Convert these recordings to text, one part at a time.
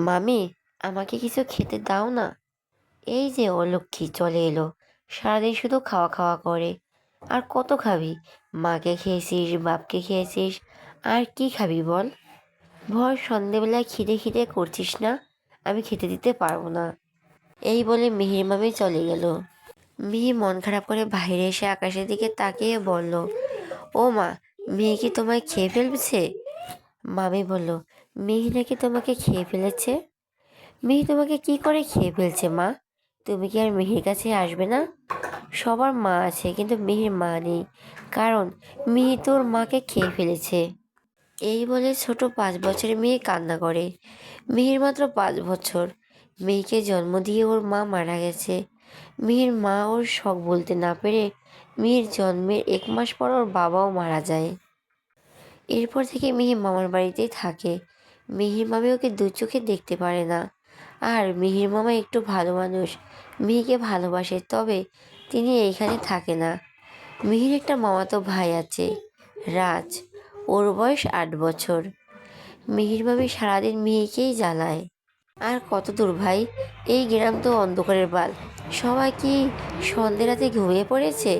মামি, আমাকে কিছু খেতে দাও না। এই যে অলক্ষী চলে এলো, সারাদিন শুধু খাওয়া খাওয়া করে। আর কত খাবি? মাকে খেয়েছিস, বাপকে খেয়েছিস, আর কি খাবি বল? ভর সন্ধেবেলায় খিদে খিদে করছিস না, আমি খেতে দিতে পারবো না। এই বলে মিহির মামি চলে গেল। মিহি মন খারাপ করে বাইরে এসে আকাশের দিকে তাকিয়ে বলল, ও মা, মিহি কি তোমায় খেয়ে ফেলছে? মামি বলল, মিহি নাকি তোমাকে খেয়ে ফেলেছে। মিহি তোমাকে কি করে খেয়ে ফেলছে মা? তুমি কি আর মিহির কাছে আসবে না? সবার মা আছে, কিন্তু মিহির মা নেই, কারণ মিহি তোর মাকে খেয়ে ফেলেছে। এই বলে ছোট 5 বছরের মেয়ে কান্না করে। মিহির মাত্র 5 বছর। মেয়েকে জন্ম দিয়ে ওর মা মারা গেছে। মিহির মা ওর শখ বলতে না পেরে মিহির জন্মের 1 মাস পর ওর বাবাও মারা যায়। এরপর থেকে মিহি মামার বাড়িতেই থাকে। মিহির মামি ওকে দু চোখে দেখতে পারে না। আর মিহির মামা একটু ভালো মানুষ, মিহিকে ভালোবাসে, তবে তিনি এইখানে থাকে না। মিহির একটা মামাতো ভাই আছে, রাজ। ওর বয়স 8 বছর। মিহির মামি সারাদিন মিহিকেই জ্বালায়। আর কত দূর ভাই, এই গ্রাম তো অন্ধকারের বাল। সবাই কি সন্ধ্যে রাতে ঘুমিয়ে পড়েছে?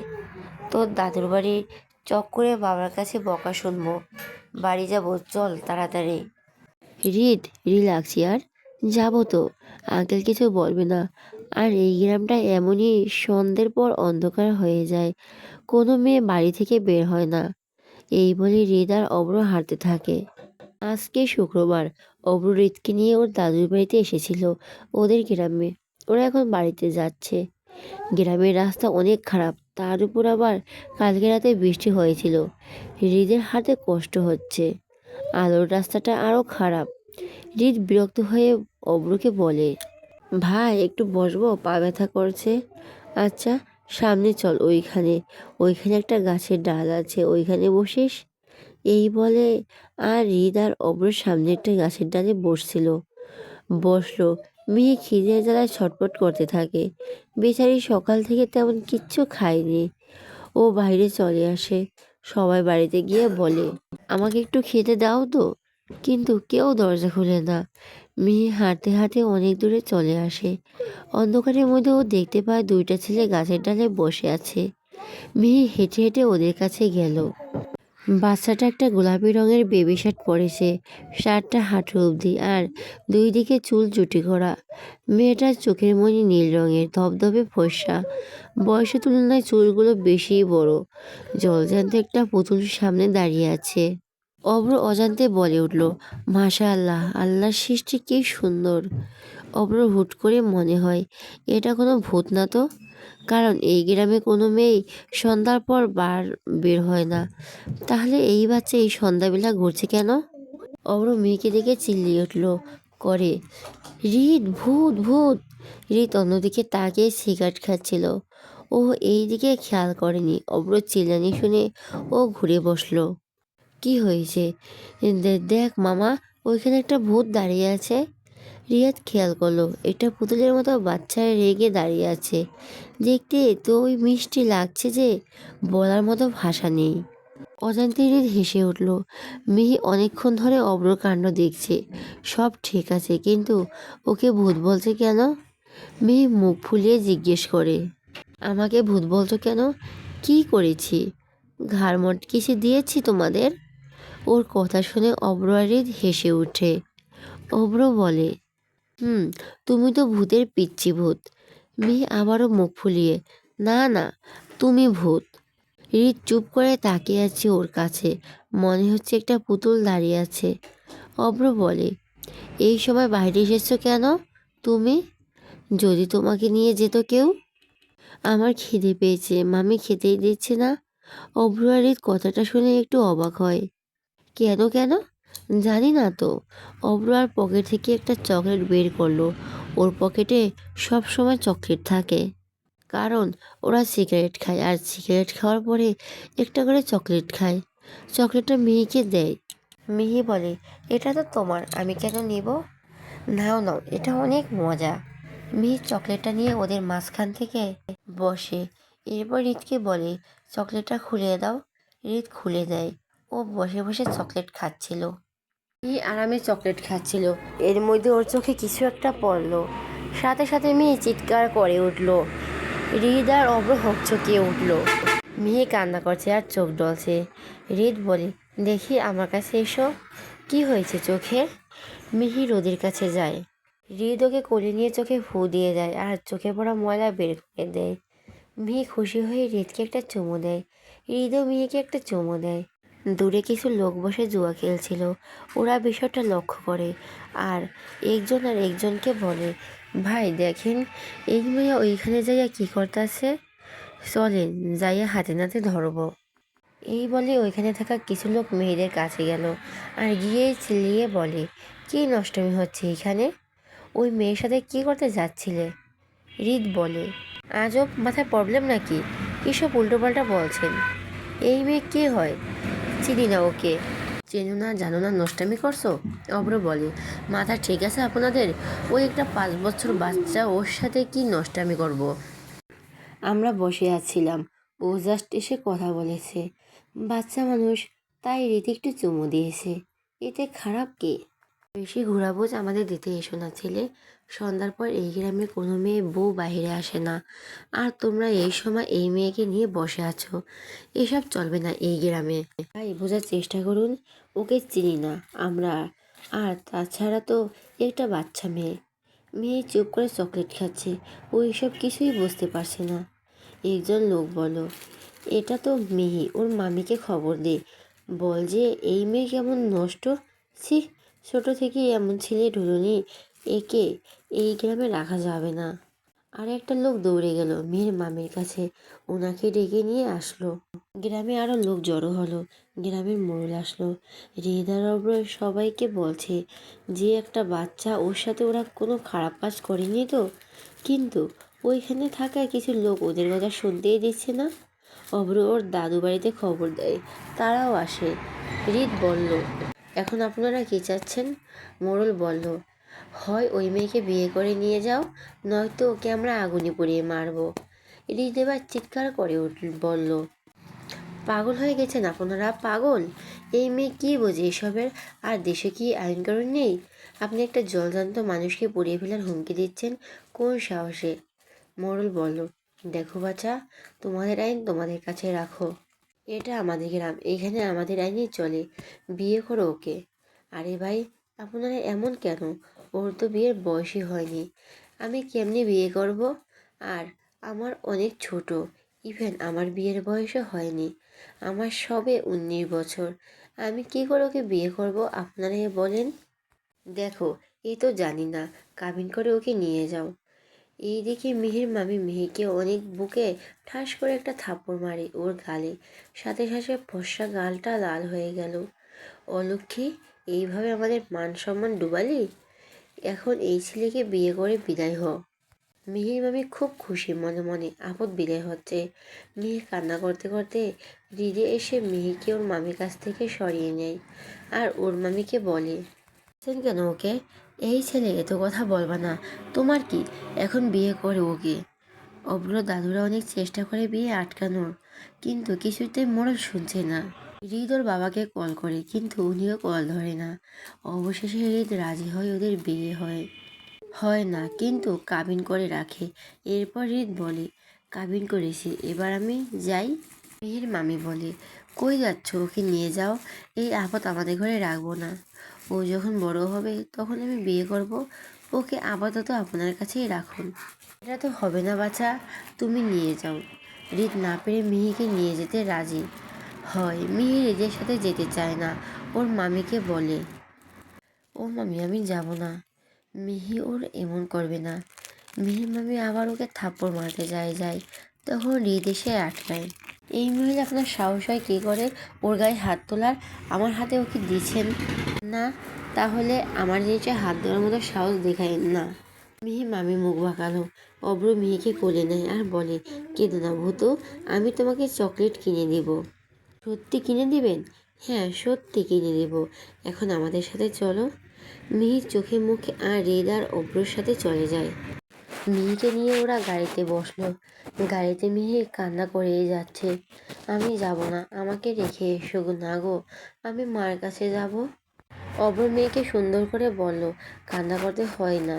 তোর দাদুর বাড়ির চক্করে বাবার কাছে বকা শুনবো। বাড়ি যাবো, চল তাড়াতাড়ি। রিল্যাক্স ইয়ার, যাবো তো। আঙ্কেল কিছু বলবে না। আর এই গ্রামটা এমনই, সন্ধ্যের পর অন্ধকার হয়ে যায়, কোনো মেয়ে বাড়ি থেকে বের হয় না। এই বলে হৃদ আর অব্র হাঁটতে থাকে। আজকে শুক্রবার। অব্র হৃদকে নিয়ে ওর দাদুর বাড়িতে এসেছিল, ওদের গ্রামে। ওরা এখন বাড়িতে যাচ্ছে। গ্রামের রাস্তা অনেক খারাপ, তার উপর আবার কালকে রাতে বৃষ্টি হয়েছিল। হৃদের হাতে কষ্ট হচ্ছে। আলোর রাস্তাটা আরো খারাপ। হৃদ বিরক্ত হয়ে অব্রকে বলে, ভাই একটু বসবো, পা ব্যথা করছে। আচ্ছা, সামনে চল, ওইখানে ওইখানে একটা গাছের ডাল আছে, ওইখানে বসিস। এই বলে আর হৃদ আর অব্র সামনে একটা গাছের ডালে বসলো। মেয়ে খিদে জ্বালায় ছটপট করতে থাকে। বেচারি সকাল থেকে তেমন কিচ্ছু খায়নি। ও বাইরে চলে আসে। সবাই বাড়িতে গিয়ে বলে, আমাকে একটু খেতে দাও তো। কিন্তু কেউ দরজা খুলে না। মেয়ে হাঁটতে হাঁটতে অনেক দূরে চলে আসে। অন্ধকারের মধ্যে ও দেখতে পায় দুইটা ছেলে গাছের ডালে বসে আছে। মেয়ে হেঁটে হেঁটে ওদের কাছে গেল। বাচ্চাটা একটা গোলাপি রঙের বেবি শার্ট পরেছে, শার্টটা হাঁটু অবধি, আর দুই দিকে চুল চুটি করা। মেয়েটার চোখের মণি নীল রঙের, ধবধবে ফর্সা। বয়সের তুলনায় চুলগুলো বেশিই বড়। জলজ্যান্ত একটা পুতুল সামনে দাঁড়িয়ে আছে। অব্র অজান্তে বলে উঠল, মাশা আল্লাহ, আল্লাহর সৃষ্টি কি সুন্দর। অব্র হুট করে মনে হয়, এটা কোনো ভূত না তো। কারণ এই গ্রামে কোনো মেয়েই সন্ধ্যার পর বের হয় না। তাহলে এই বাচ্চা এই সন্ধ্যাবেলা ঘুরছে কেন? অব্র মেয়েকে দেখে চিল্লিয়ে উঠল করে, রিত, ভূত ভূত। রিত অন্যদিকে তাকিয়ে সিগারেট খাচ্ছিল। ও এই দিকে খেয়াল করেনি। অব্র চিল্লানি শুনে ও ঘুরে বসলো। কি হয়েছে? দেখ মামা, ওইখানে একটা ভূত দাঁড়িয়ে আছে। রিয়াদ খেয়াল করলো একটা পুতুলের মতো বাচ্চা রেগে দাঁড়িয়ে আছে। দেখতে তো ওই মিষ্টি লাগছে যে, বলার মতো ভাষা নেই। অজান্তে হৃদ হেসে উঠল। মিহি অনেকক্ষণ ধরে অব্রকাণ্ড দেখছে। সব ঠিক আছে, কিন্তু ওকে ভূত বলছে কেন? মিহি মুখ ফুলিয়ে জিজ্ঞেস করে, আমাকে ভূত বলছো কেন? কি করেছি? ঘাড় মটকিছে দিয়েছি তোমাদের? ওর কথা শুনে অব্র আর হৃদ হেসে উঠে। অব্র বলে, হুম, তুমি তো ভূতের পিচ্চি ভূত। মিহি আবারও মুখ ফুলিয়ে, না না, তুমি ভূত। হৃদ চুপ করে তাকিয়ে আছে ওর কাছে। মনে হচ্ছে একটা পুতুল দাঁড়িয়ে আছে। অব্র বলে, এই সময় বাইরে এসেছো কেন তুমি? যদি তোমাকে নিয়ে যেত কেউ। আমার খিদে পেয়েছে, মামি খেতেই দিচ্ছে না। অব্র আর হৃদ কথাটা শুনে একটু অবাক হয়। কেন কেন? জানি না তো। অব্র আর পকেট থেকে একটা চকলেট বের করলো। ওর পকেটে সব সময় চকলেট থাকে, কারণ ওরা সিগারেট খায়, আর সিগারেট খাওয়ার পরে একটা করে চকলেট খায়। চকলেটটা মিহিকে দেয়। মিহি বলে, এটা তো তোমার, আমি কেন নিব? নাও নাও, এটা অনেক মজা। মিহি চকলেটটা নিয়ে ওদের মাঝখান থেকে বসে। এরপর হৃদকে বলে, চকলেটটা খুলে দাও। হৃদ খুলে দেয়। ও বসে বসে চকলেট খাচ্ছিল। আরামে চকলেট খাচ্ছিল, এর মধ্যে ওর চোখে কিছু একটা পড়লো। সাথে সাথে মেয়ে চিৎকার করে উঠল। হৃদ আর অব্র হকচকিয়ে উঠল। মেয়ে কান্না করছে আর চোখ ডলছে। হৃদ বলে, দেখি আমার কাছে এসো, কি হয়েছে চোখে? মিহি রোদের কাছে যায়। হৃদ ওকে কোলে নিয়ে চোখে ফু দিয়ে দেয় আর চোখে পড়া ময়লা বের করে দেয়। মিহি খুশি হয়ে হৃদকে একটা চুমু দেয়। হৃদও মিহিকে একটা চুমু দেয়। দূরে কিছু লোক বসে জুয়া খেলছিল। ওরা বিষয়টা লক্ষ্য করে আর একজনকে বলে, ভাই দেখেন, এই মেয়ে ওইখানে যাইয়া কি করতেছে, চলেন যাইয়া হাতে নাতে ধরবো। এই বলে ওইখানে থাকা কিছু লোক মেয়েদের কাছে গেল আর গিয়ে চিল্লিয়ে বলে, কি নষ্টমী হচ্ছে এখানে? ওই মেয়ের সাথে কি করতে যাচ্ছিলে? হৃদ বলে, আজব, মাথায় প্রবলেম নাকি? কিসব উল্টোপাল্টা বলছেন? এই মেয়ে কে হয়? চিনি না ওকে। চেনো না জানো না নষ্টামি করছো? অব্র বলে, মাথা ঠিক আছে আপনাদের? ওই একটা 5 বছর বাচ্চা, ওর সাথে কি নষ্টামি করব? আমরা বসে আছিলাম, ও জাস্ট এসে কথা বলেছে। বাচ্চা মানুষ, তাই রীতি একটু চুমু দিয়েছে। এতে খারাপ কি? বেশি ঘোরাবোঝ আমাদের দিতে এসো না ছেলে। সন্ধ্যার পর এই গ্রামে কোনো মেয়ে বউ বাইরে আসে না, আর তোমরা এই সময় এই মেয়েকে নিয়ে বসে আছো। এসব চলবে না এই গ্রামে। ভাই বোঝার চেষ্টা করুন, ওকে চিনি না আমরা। আর তাছাড়া তো একটা বাচ্চা মেয়ে। মেয়ে চুপ করে চকলেট খাচ্ছে, ও এসব কিছুই বুঝতে পারছে না। একজন লোক বলো, এটা তো মিহি, ওর মামিকে খবর দে, বল যে এই মেয়ে কেমন নষ্ট। ছি, ছোট থেকেই এমন ছেলে ঢুলুনি, একে এই গ্রামে রাখা যাবে না। আর একটা লোক দৌড়ে গেল মেয়ের মামির কাছে, ওনাকে ডেকে নিয়ে আসলো। গ্রামে আরো লোক জড়ো হলো। গ্রামের মোড়ল আসলো। হৃদয় অব্র সবাইকে বলছে যে একটা বাচ্চা, ওর সাথে ওরা কোনো খারাপ কাজ করেনি তো। কিন্তু ওইখানে থাকা কিছু লোক ওদের কথা শুনতেই দিচ্ছে না। অব্র ওর দাদু বাড়িতে খবর দেয়, তারাও আসে। হৃদ বলল, এখন আপনারা কি চাচ্ছেন? মোড়ল বলল, হয় ওই মেয়েকে বিয়ে করে নিয়ে যাও, নয়তো ওকে আমরা আগুনে পুড়িয়ে মারবো। হৃদ এবার চিৎকার করে বলল, পাগল হয়ে গেছেন আপনারা? পাগল? এই মেয়ে কি বোঝে এসবের? আর দেশে কি আইন কানুন নেই? আপনি একটা জলজান্ত মানুষকে পুড়িয়ে ফেলার হুমকি দিচ্ছেন কোন সাহসে? মোড়ল বলল, দেখো বাচ্চা, তোমাদের আইন তোমাদের কাছে রাখো। এটা আমাদের গ্রাম, এখানে আমাদের আইনই চলে। বিয়ে করো ওকে। আরে ভাই, আপনারা এমন কেন? ওর তো বিয়ের বয়সই হয়নি, আমি কেমনে বিয়ে করব? আর আমার অনেক ছোট, ইভেন আমার বিয়ের বয়সও হয়নি। আমার সবে 19 বছর, আমি কি করে ওকে বিয়ে করব আপনারা বলেন? দেখো, এ তো জানি না, কাবিন করে ওকে নিয়ে যাও। এই দেখে মিহির মামি মিহিকে অনেক বুকে ঠাস করে একটা থাপ্পড় মারে ওর গালে। সাথে সাথে ফর্সা গালটা লাল হয়ে গেল। অলক্ষী, এইভাবে আমাদের মান সম্মান ডুবালি? এখন এই ছেলেকে বিয়ে করে বিদায় হ। মিহির মামি খুব খুশি মনে মনে, আপদ বিদায় হচ্ছে। মিহি কান্না করতে করতে হৃদে এসে মিহিকে ওর মামির কাছ থেকে সরিয়ে নেয় আর ওর মামিকে বলে, কেন ওকে? এই ছেলে এত কথা বলবা না। তোমার কি, এখন বিয়ে করে ওকে? অব্র দাদুরা অনেক চেষ্টা করে বিয়ে আটকানোর, কিন্তু কিছুতেই মোড়ল শুনছে না। হৃদ ওর বাবাকে কল করে, কিন্তু উনিও কল ধরে না। অবশেষে হৃদ রাজি হয়, ওদের বিয়ে হয়। হয় না, কিন্তু কাবিন করে রাখে। এরপর হৃদ বলে, কাবিন করেছি, এবার আমি যাই। মেহের মামি বলে, কই যাচ্ছ? ওকে নিয়ে যাও, এই আপদ আমাদের ঘরে রাখবো না। ও যখন বড় হবে তখন আমি বিয়ে করব, ওকে আপাতত আপনার কাছেই রাখুন। এটা তো হবে না বাছা, তুমি নিয়ে যাও। হৃদ না পেরে মিহিকে নিয়ে যেতে রাজি হয়। মিহি হৃদের সাথে যেতে চায় না, ওর মামিকে বলে, ও মামি আমি যাব না। মিহি ওর এমন করবে না। মিহির মামি আবার ওকে থাপ্পড় মারতে যায়, তখন হৃদ এসে আটকায়। এই মহিলা আপনার সাহস হয় কী করে ওর গায়ে হাত তোলার? আমার হাতে ওকে দিয়েছেন না, তাহলে আমার জিনিসে হাত দেওয়ার মতো সাহস দেখায় না। মিহি মামি মুখ বাঁকালো। অব্র মিহিকে কোলে নেয় আর বলে, কেঁদো না ভূতো, আমি তোমাকে চকলেট কিনে দেব। সত্যি কিনে দিবেন? হ্যাঁ, সত্যি কিনে দেব। এখন আমাদের সাথে চলো। মিহির চোখে মুখে আর হৃদ আর অব্রর সাথে চলে যায়। মিহিকে নিয়ে ওরা গাড়িতে বসলো। গাড়িতে মিহি কান্না করেই যাচ্ছে, আমি যাব না, আমাকে রেখে এসো না গো, আমি মার কাছে যাব। অব্র মেয়েকে সুন্দর করে বলল, কান্না করতে হয় না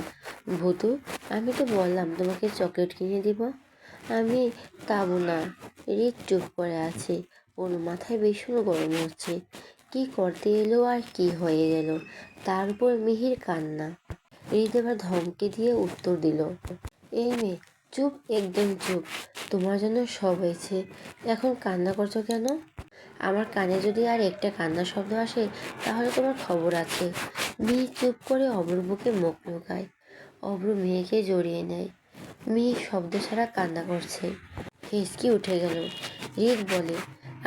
ভূতু, আমি তো বললাম তোমাকে চকলেট কিনে দিব। আমি কাবু না। রিত চুপ করে আছে। ওর মাথায় ভীষণ গরম হচ্ছে। কি করতে এলো আর কি হয়ে গেল। তার উপর মিহির কান্না। রিত এবার ধমকে দিয়ে উত্তর দিল, এই মেয়ে চুপ, একদম চুপ। তোমার জন্য সব হয়েছে, এখন কান্না করছো কেন? আমার কানে যদি আর একটা কান্নার শব্দ আসে তাহলে তোমার খবর আছে। মিহি চুপ করে অব্রুর বুকে মুখ লুকায়। অব্রু মেয়েকে জড়িয়ে নেয়। মিহি শব্দ ছাড়া কান্না করছে। হেসকি উঠে গেল। রিত বলে,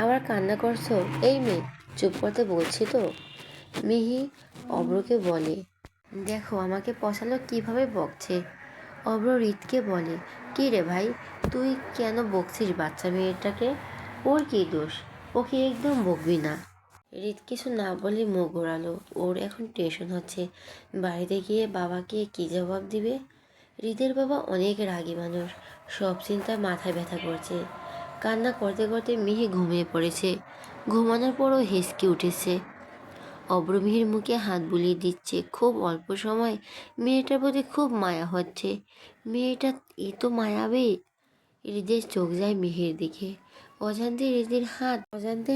আবার কান্না করছো? এই মেয়ে চুপ করতে বলছি তো। মিহি অব্রকে বলে, দেখো আমাকে পচালো কিভাবে বকছে। অব্র রিতকে বলে, কি রে ভাই, তুই কেন বকছিস বাচ্চা মেয়েটাকে? ওর কি দোষ? ওকে একদম বকবি না। রিত কিছু না বলে মুখ ঘোরালো। ওর এখন টেনশন হচ্ছে, বাড়িতে গিয়ে বাবাকে কি জবাব দিবে। রিতের বাবা অনেক রাগী মানুষ, সব চিন্তায় মাথায় ব্যথা করছে। কান্না করতে করতে মিহি ঘুমিয়ে পড়েছে। ঘুমানোর পরও হেসকে উঠেছে। অব্র মিহির মুখে হাত বুলিয়ে দিচ্ছে। খুব অল্প সময় মেয়েটার প্রতি খুব মায়া হচ্ছে। মেয়েটা এত মায়াবী। হৃদের চোখ যায় মিহির দিকে। অজান্তে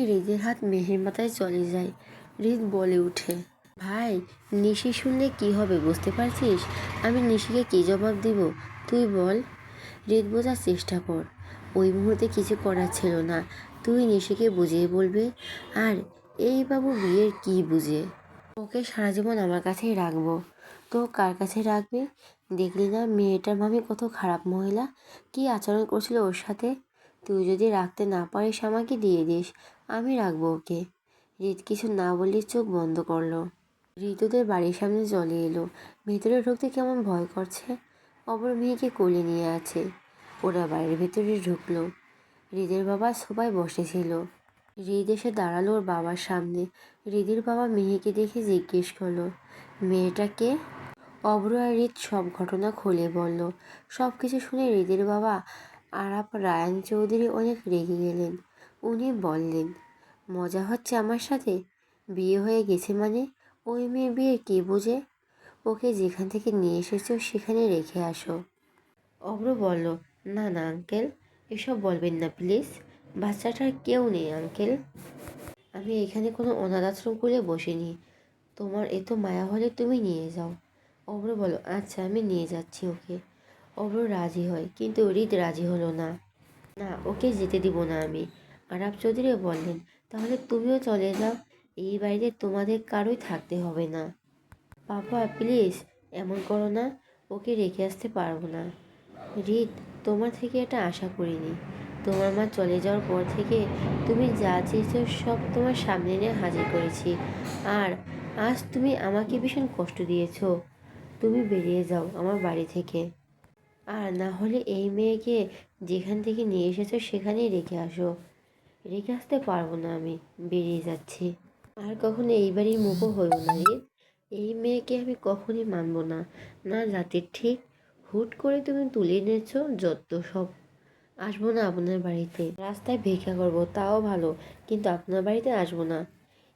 হৃদের হাত মেহের মাথায় চলে যায়। হৃদ বলে উঠে, ভাই, নিশি শুনলে কি হবে বুঝতে পারছিস? আমি নিশিকে কি জবাব দিব তুই বল। হৃদ বোঝার চেষ্টা কর। ওই মুহূর্তে কিছু করার ছিল না। তুই নিশিকে বুঝিয়ে বলবে। আর এই বাবু বিয়ের কি বুঝে? ওকে সারা জীবন আমার কাছেই রাখবো। তো কার কাছে রাখবি? দেখলি না মেয়েটার মামি কত খারাপ মহিলা, কি আচরণ করছিল ওর সাথে। তুই যদি রাখতে না পারিস আমাকে দিয়ে দিস, আমি রাখবো ওকে। রিত কিছু না বলে চোখ বন্ধ করলো। ঋতুদের বাড়ির সামনে চলে এলো। ভেতরে ঢুকতে কেমন ভয় করছে। অপর মেয়েকে কোলে নিয়ে আছে। ওরা বাড়ির ভেতরে ঢুকলো। হৃদের বাবা সোফায় বসেছিল। হৃদ এসে দাঁড়ালো ওর বাবার সামনে। হৃদের বাবা মেহেকে দেখে জিজ্ঞেস করলো, মেয়েটাকে? অব্র আর হৃদ সব ঘটনা খুলে বলল। সব কিছু শুনে হৃদের বাবা আরাপ রায়ান চৌধুরী অনেক রেগে গেলেন। উনি বললেন, মজা হচ্ছে আমার সাথে? বিয়ে হয়ে গেছে মানে? ওই মেয়ে বিয়ে কে বোঝে? ওকে যেখান থেকে নিয়ে এসেছো সেখানে রেখে আসো। অব্র বলল, না না আঙ্কেল, এসব বলবেন না প্লিজ। বাচ্চাটার কেউ নেই আঙ্কেল। আমি এখানে কোনো অনাথ আশ্রম খুলে বসিনি। তোমার এত মায়া হলে তুমি নিয়ে যাও। অব্র বলো, আচ্ছা আমি নিয়ে যাচ্ছি ওকে। অব্র রাজি হয়, কিন্তু হৃদ রাজি হলো না। না, ওকে যেতে দিব না আমি। আরাপ চৌধুরী বললেন, তাহলে তুমিও চলে যাও। এই বাড়িতে তোমাদের কারোই থাকতে হবে না। পাপা প্লিজ, এমন করো না। ওকে রেখে আসতে পারবো না। রিত, তোমার থেকে এটা আশা করিনি। তোমার মা চলে যাওয়ার পর থেকে তুমি যা চেয়েছো সব তোমার সামনে এনে হাজির করেছি। আর আজ তুমি আমাকে ভীষণ কষ্ট দিয়েছো। তুমি বেরিয়ে যাও আমার বাড়ি থেকে। আর না হলে এই মেয়েকে যেখান থেকে নিয়ে এসেছো সেখানেই রেখে আসো। রেখে আসতে পারবো না আমি, বেরিয়ে যাচ্ছি। আর কখনো এই বাড়ির মুখও হইও না রিত। এই মেয়েকে আমি কখনই মানবো না। না জাতির ঠিক। হুট করে তুমি তুলে এনেছো যত সব। আসবো না আপনার বাড়িতে। রাস্তায় ভিক্ষা করবো তাও ভালো, কিন্তু আপনার বাড়িতে আসবো না।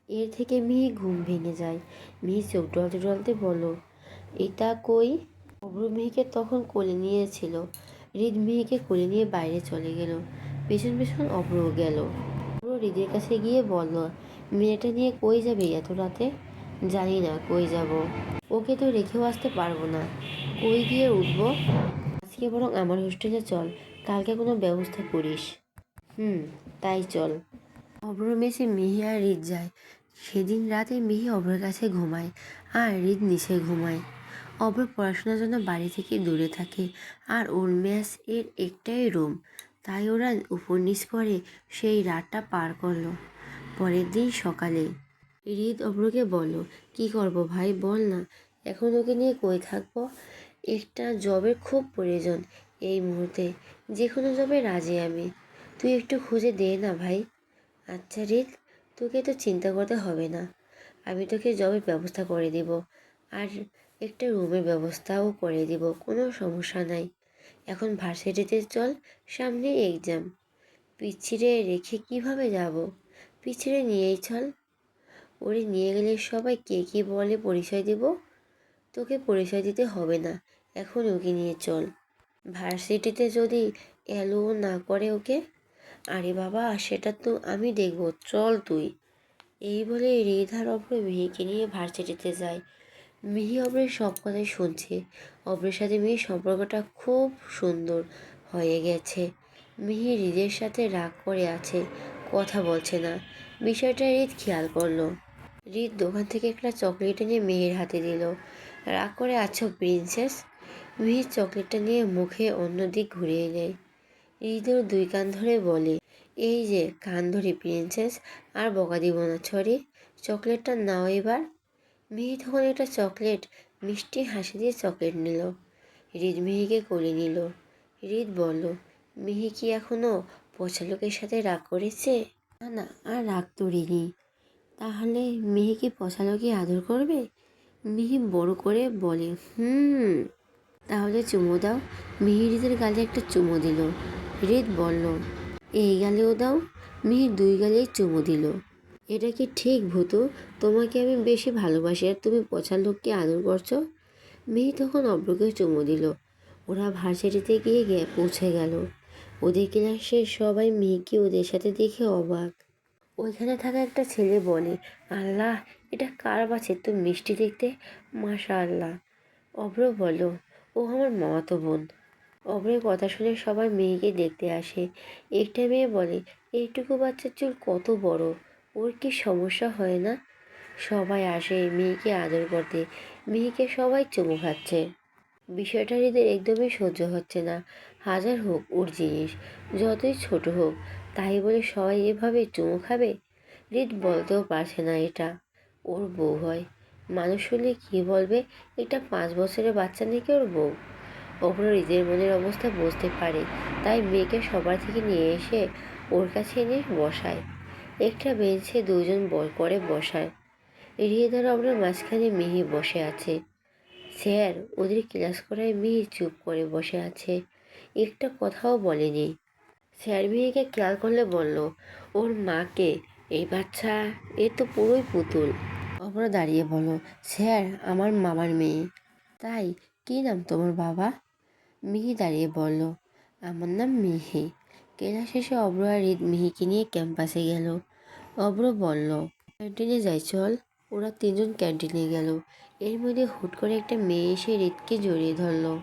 এর থেকে মিহি ঘুম ভেঙে যায়। মিহি চোখ ডলতে ডলতে বলল, এটা কই? অব্র মিহিকে তখন কোলে নিয়েছিল। হৃদ মিহিকে কোলে নিয়ে বাইরে চলে গেল। পেছন পেছন অব্রও গেল। অব্র হৃদের কাছে গিয়ে বলল, মেয়েটা নিয়ে কই যাবে এত রাতে? জানি না কই যাব। ওকে তো রেখেও আসতে পারবো না। কই গিয়ে উঠবো? আজকে বরং আমার হোস্টেলে চল, কালকে কোনো ব্যবস্থা করিস। হুম, তাই চল। অব্র মেসে মিহি আর হৃদ যায়। সেদিন রাতে মিহি অব্রের কাছে ঘুমায় আর হৃদ নিচে ঘুমায়। অব্র পড়াশোনার জন্য বাড়ি থেকে দূরে থাকে আর ওর মেস এর একটাই রুম, তাই ওরা উপর নিচ করে সেই রাতটা পার করলো। পরের দিন সকালে হৃদ অব্রকে বলল, কি করব ভাই বল না, এখন ওকে নিয়ে কই থাকবো? একটা জবের খুব প্রয়োজন এই মুহূর্তে। যে কোনো জবে রাজি আমি। তুই একটু খুঁজে দে না ভাই। আচ্ছা রিত, তোকে তো চিন্তা করতে হবে না। আমি তোকে জবের ব্যবস্থা করে দিব। আর একটা রুমের ব্যবস্থাও করে দিব, কোনো সমস্যা নাই। এখন ভার্সিটিতে চল, সামনে এক্সাম। পিচ্ছিরে রেখে কিভাবে যাব? পিচ্ছিরে নিয়েই চল। ওরে নিয়ে গেলে সবাই কে কী বলে পরিচয় দেব? তোকে পরিচয় দিতে হবে না, এখন ওকে নিয়ে চল। ভার্সিটিতে যদি এলো না করে ওকে? আরে বাবা, সেটা তো আমি দেখব, চল তুই। এই বলে হৃদ আর অভ্র মিহিকে নিয়ে ভার্সিটিতে যায়। মিহি অভ্রের সব কথাই শুনছে। অভ্রের সাথে মিহির সম্পর্কটা খুব সুন্দর হয়ে গেছে। মিহি হৃদের সাথে রাগ করে আছে, কথা বলছে না। বিষয়টা হৃদ খেয়াল করলো। হৃদ দোকান থেকে একটা চকলেট এনে মিহির হাতে দিল। রাগ করে, আছো প্রিন্সেস? মিহি চকলেটটা নিয়ে মুখে অন্যদিক ঘুরিয়ে নেয়। হৃদর দুই কান ধরে বলে, এই যে কান ধরি প্রিন্সেস, আর বকা দিব না, ছড়ি। চকলেটটা নাও এবার। মিহি তখন একটা চকলেট মিষ্টি হাসি দিয়ে চকলেট নিল। হৃদ মিহিকে কোলে নিল। হৃদ বলল, মিহি কি এখনো পচা লোকের সাথে রাগ করেছে? না না, আর রাগ করিনি। তাহলে মিহি কি পচা লোকে আদর করবে? মিহি বড় করে বলে, হুম। তাহলে চুমু দাও। মিহি হৃদের গালে একটা চুমু দিল। হৃদ বলল, এই গালেও দাও। মিহি দুই গালেই চুমু দিল। এটা কি ঠিক ভূতু? তোমাকে আমি বেশি ভালোবাসি আর তুমি পচা লোককে আদর করছো? মিহি তখন অভ্রকে চুমু দিল। ওরা ভার্সিটিতে গিয়ে পৌঁছে গেল। ওদের ক্লাসের সবাই মিহিকে ওদের সাথে দেখে অবাক। ওইখানে থাকা একটা ছেলে বলে, আল্লাহ, এটা কার বাচ্চা, তো মিষ্টি দেখতে, মাশা আল্লাহ। অভ্র বলল, ও আমার মামাতো বোন। অভ্রের কথা শুনে সবাই মেয়েকে দেখতে আসে। একটা মেয়ে বলে, এইটুকু বাচ্চার চুল কত বড়, ওর কি সমস্যা হয় না? সবাই আসে মেয়েকে আদর করতে। মেয়েকে সবাই চুমু খাচ্ছে। বিষয়টা হৃদের একদমই সহ্য হচ্ছে না। হাজার হোক ওর জিনিস, যতই ছোট হোক, তাই বলে সবাই এভাবে চুমু খাবে? হৃদ বলতেও পারছে না এটা ওর বউ হয়। মানুষ শুনলে কী বলবে, এটা 5 বছরের বাচ্চা নাকি ওর বউ। অপর হৃদের মনের অবস্থা বুঝতে পারে, তাই মেয়েকে সবার থেকে নিয়ে এসে ওর কাছে এনে বসায়। একটা বেঞ্চে দুজন বল করে বসায়। হৃদ আর অপরের মাঝখানে মিহি বসে আছে। স্যার ওদের ক্লাস করায় মিহি চুপ করে বসে আছে, একটা কথাও বলেনি। স্যার মিহিকে খেয়াল করলে বলল, ওর মাকে? এই বাচ্চা, এ তো পুরোই পুতুল। অপর দাঁড়িয়ে বলল, স্যার আমার মামার মেয়ে। তাই? কী নাম তোমার বাবা? মিহি দাঁড়িয়ে বলল, আমার নাম মিহি। ক্লাস শেষে অব্র আর হৃদ মিহিকে নিয়ে ক্যাম্পাসে গেল। অব্র বলল, ক্যান্টিনে যাই চল। ওরা তিনজন ক্যান্টিনে গেল। এর মধ্যে হুট করে একটা মেয়ে এসে হৃদকে জড়িয়ে ধরলো।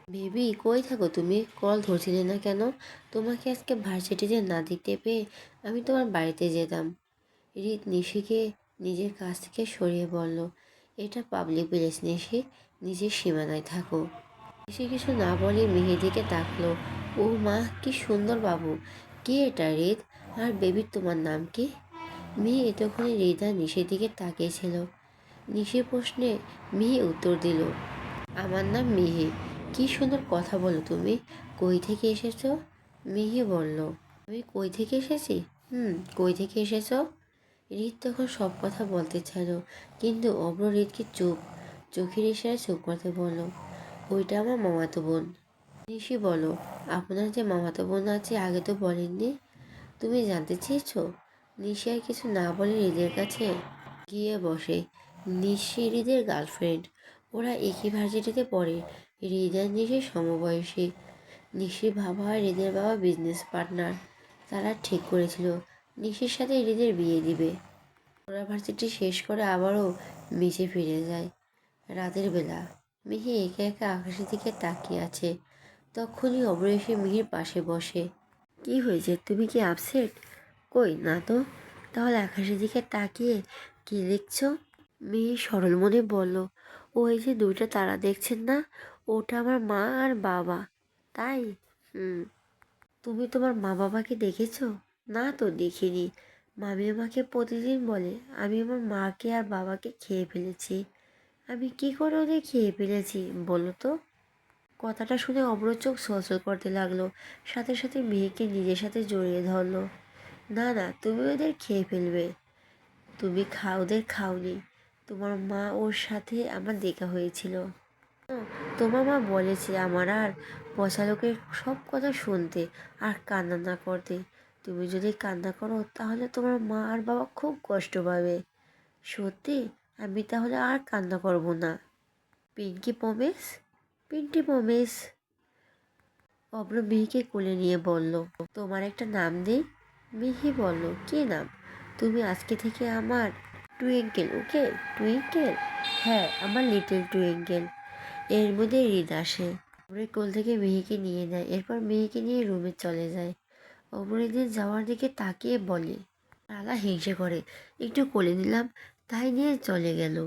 বেবি, কই থাকো তুমি? কল ধরছিলে না কেন? তোমাকে আজকে ভার্সিটিতে না দেখতে পেয়ে আমি তোমার বাড়িতে যেতাম। হৃদ নিশিকে নিজের কাছ থেকে সরিয়ে বলল, এটা পাবলিক প্লেস নিশি, নিজের সীমানায় থাকো। নিশি কিছু না বলে মেহের দিকে তাকলো। ও মা, কি সুন্দর বাবু! কে এটা হৃদ? আর বেবির তোমার নাম কি? মেয়ে এতক্ষণে হৃদ আর নিশির দিকে তাকিয়েছিল। নিশির প্রশ্নে মিহি উত্তর দিল, আমার নাম মিহি। কি সুন্দর কথা বলো তুমি। কই থেকে এসেছো? মিহি বলল, আমি কই থেকে এসেছি? কই থেকে এসেছো? হৃদ তখন সব কথা বলতে চাইল, কিন্তু অব্র হৃদকে চোখের ইশারায় চুপ করতে বলল। ওইটা আমার মামাতো বোন। নিশি বলো, আপনার যে মামাতো বোন আছে আগে তো বলেননি। তুমি জানতে চেয়েছো? নিশি আর কিছু না বলে হৃদের কাছে গিয়ে বসে। নিশি হৃদের গার্লফ্রেন্ড। ওরা একই ভার্সিটিতে পড়ে। হৃদ আর নিশি সমবয়সী। নিশির বাবা আর হৃদের বাবা বিজনেস পার্টনার। তারা ঠিক করেছিল নিশির সাথে হৃদের বিয়ে দিবে। ওরা ভার্সিটি শেষ করে আবারও নিচে ফিরে যায়। রাতের বেলা মিহি একা একা আকাশের দিকে তাকিয়ে আছে। তখনই অভ্র এসে মিহির পাশে বসে। কি হয়েছে, তুমি কি আপসেট? কই না তো। তাহলে আকাশের দিকে তাকিয়ে কি দেখছো? মিহি সরল মনে বলল, ওই যে দুইটা তারা দেখছেন না, ওটা আমার মা আর বাবা। তাই? হুম। তুমি তোমার মা বাবাকে দেখেছো? না তো, দেখিনি। মামি আমাকে প্রতিদিন বলে আমি আমার মাকে আর বাবাকে খেয়ে ফেলেছি। আমি কি করে ওদের খেয়ে ফেলেছি বলো তো? কথাটা শুনে অব্র চোখ ছলছল করতে লাগলো। সাথে সাথে মেয়েকে নিজের সাথে জড়িয়ে ধরলো। না না, তুমি ওদের খেয়ে ফেলবে। তুমি ওদের খাওনি। তোমার মা ওর সাথে আমার দেখা হয়েছিল। তোমার মা বলেছে আমার আর পচা লোকের সব কথা শুনতে আর কান্না না করতে। তুমি যদি কান্না করো তাহলে তোমার মা আর বাবা খুব কষ্ট পাবে। সত্যি? আমি তাহলে আর কান্না করব না। Pinky promise, pinky promise. Abhra মিহিকে কোলে নিয়ে বলল, তোমার একটা নাম দেই? মিহি বলল, কি নাম? তুমি আজকে থেকে আমার টুইঙ্কেল, ওকে? টুইঙ্কেল? হ্যাঁ, আমার লিটল টুইঙ্কেল। এর মধ্যে হৃদ আসে, অব্রের কোল থেকে মিহিকে নিয়ে নেয়, এরপর মিহিকে নিয়ে রুমে চলে যায়। অপরাধীর যাওয়ার দিকে তাকিয়ে বলে, শালা হিংসে করে, একটু কোলে নিলাম তাই নিয়ে চলে গেল।